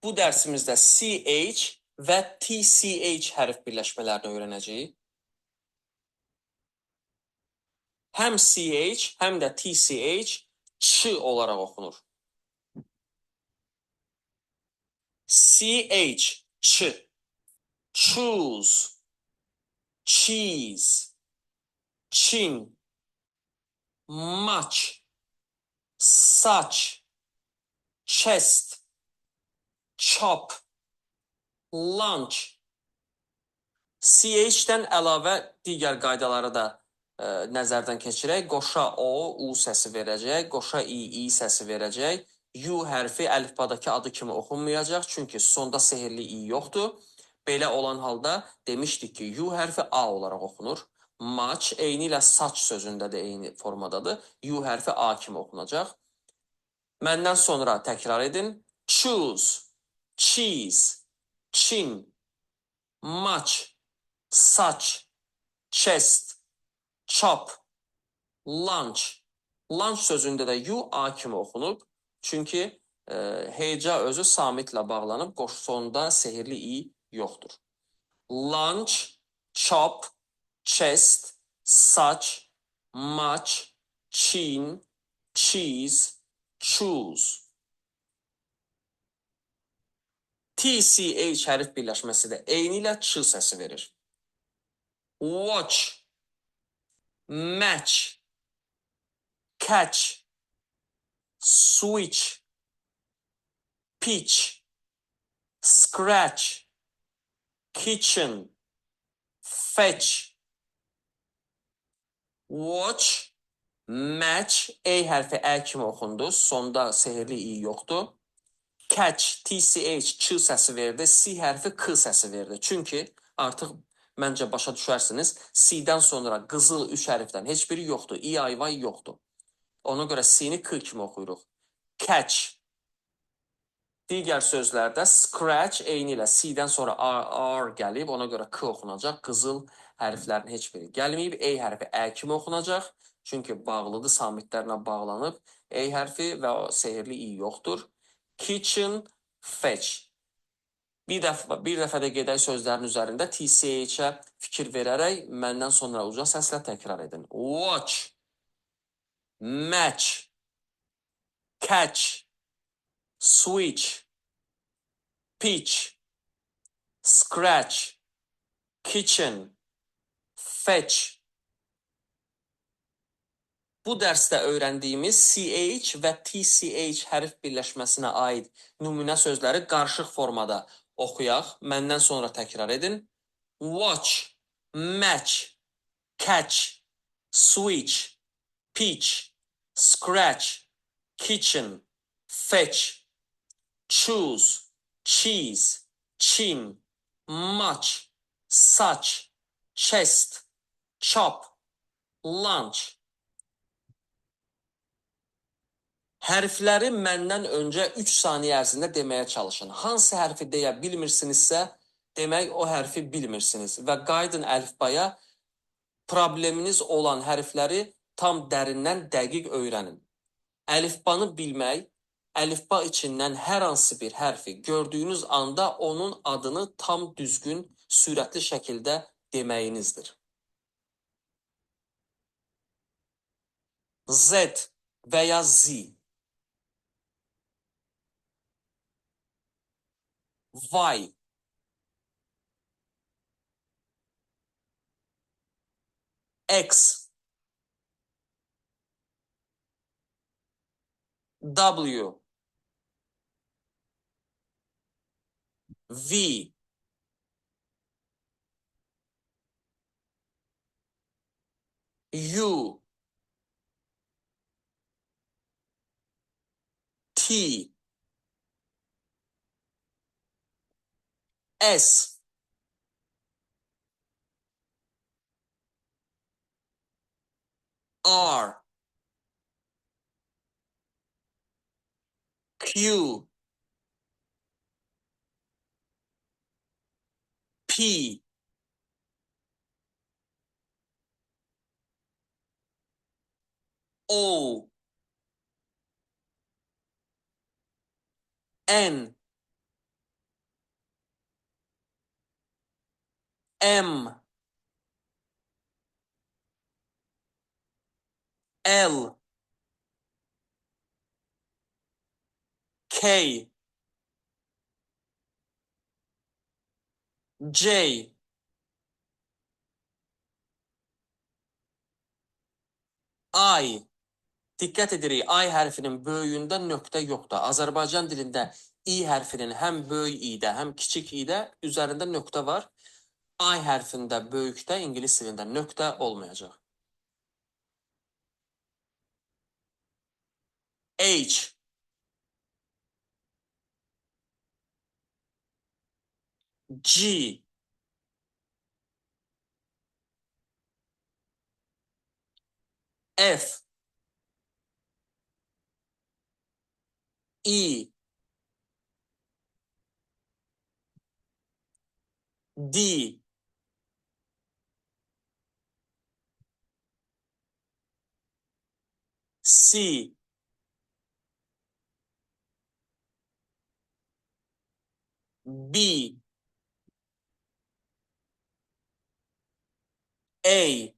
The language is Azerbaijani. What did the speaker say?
Bu dərsimizdə CH və TCH hərf birləşmələrini öyrənəcəyik. Həm CH, həm də TCH ç olaraq oxunur. CH, ç, choose, cheese, chin, much, such, chest, chop, lunch. CH-dən əlavə digər qaydaları da nəzərdən keçirək. Qoşa O, U səsi verəcək, qoşa I səsi verəcək. U hərfi əlifbadakı adı kimi oxunmayacaq, çünki sonda sehrli I yoxdur. Belə olan halda demişdik ki, U hərfi A olaraq oxunur. Much, eyni ilə saç sözündə də eyni formadadır. U hərfi A kimi oxunacaq. Məndən sonra təkrar edin. Choose, cheese, chin, much, such, chest, chop, lunch. Lunch sözündə də U A kimi oxunub. Çünki heca özü samitlə bağlanıb, sonda sehrli I yoxdur. Lunch, chop, chest, such, much, chin, cheese, choose. TCH hərf birləşməsi də eyni ilə ç səsi verir. Watch, match, catch, switch, pitch, scratch, kitchen, fetch. Watch, match, E hərfi Ə kimi oxundu. Sonda sehrli I yoxdur. Catch, TCH, ç səsi verdi. C hərfi K səsi verdi. Çünki artıq məncə başa düşərsiniz. C-dən sonra qızıl 3 hərfdən heç biri yoxdur. İ, ayvay yoxdur. Ona görə C-ni K kimi oxuyuruq. Catch. Digər sözlərdə scratch eyni ilə C-dən sonra R gəlib. Ona görə K oxunacaq. Qızıl hərflərin heç biri gəlməyib. E hərfi Ə kimi oxunacaq. Çünki bağlıdır, samitlərlə bağlanıb. E hərfi və o sehrli I yoxdur. Kitchen, fetch. Bir dəfə də gedək sözlərin üzərində TCH-ə fikir verərək məndən sonra uca səslə təkrar edin. Watch, match, catch, switch, pitch, scratch, kitchen, fetch. Bu dərsdə öyrəndiyimiz CH və TCH hərf birləşməsinə aid nümunə sözləri qarışıq formada oxuyaq. Məndən sonra təkrar edin. Watch, match, catch, switch, pitch, scratch, kitchen, fetch, choose, cheese, chin, much, such, chest, chop, lunch. Hərfləri məndən öncə 3 saniyə ərzində deməyə çalışın. Hansı hərfi deyə bilmirsinizsə, demək o hərfi bilmirsiniz və qayıdın əlifbaya, probleminiz olan hərfləri tam dərindən dəqiq öyrənin. Əlifbanı bilmək, əlifba içindən hər hansı bir hərfi gördüyünüz anda onun adını tam düzgün, sürətli şəkildə deməyinizdir. Z və ya Z. Y. X. W. V. U. T. S. R. Q. P. O. N. M, L, K, J, I. Diqqət edirik, I hərfinin böyüyündə nöqtə yoxdur. Azərbaycan dilində I hərfinin həm böyük i-də, həm kiçik i-də üzərində nöqtə var. I hərfində böyükdə, ingilis dilində nöqtə olmayacaq. H, G, F, E, D, C, B, A,